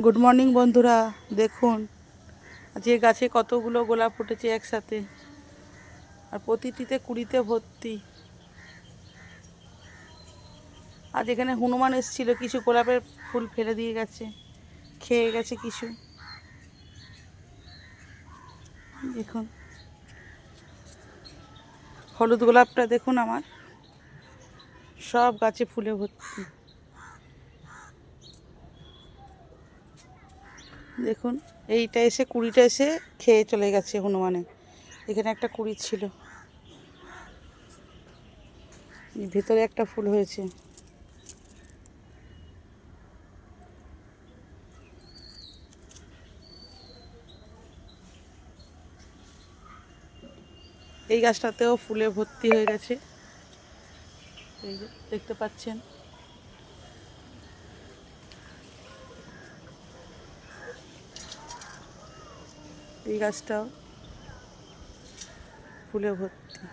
Good morning বন্ধুরা, দেখুন আজকে গাছে কতগুলো গোলাপ ফুটেছে একসাথে, আর প্রতিটিতে কুড়িতে ভর্তি। আজ এখানে হনুমান এসেছিল, কিছু গোলাপের ফুল ফেলে দিয়ে গেছে, খেয়ে গেছে কিছু। দেখুন হলুদ গোলাপটা দেখুন, আমার সব গাছে ফুলে ভর্তি। দেখুন এইটা এসে কুড়িটা এসে খেয়ে চলে গেছে হনুমানে। এখানে একটা কুড়ি ছিল, ভেতরে একটা ফুল হয়েছে। এই গাছটাতেও ফুলে ভর্তি হয়ে গেছে, এই যে দেখতে পাচ্ছেন। এই গাছটাও ফুলে ভর্তি।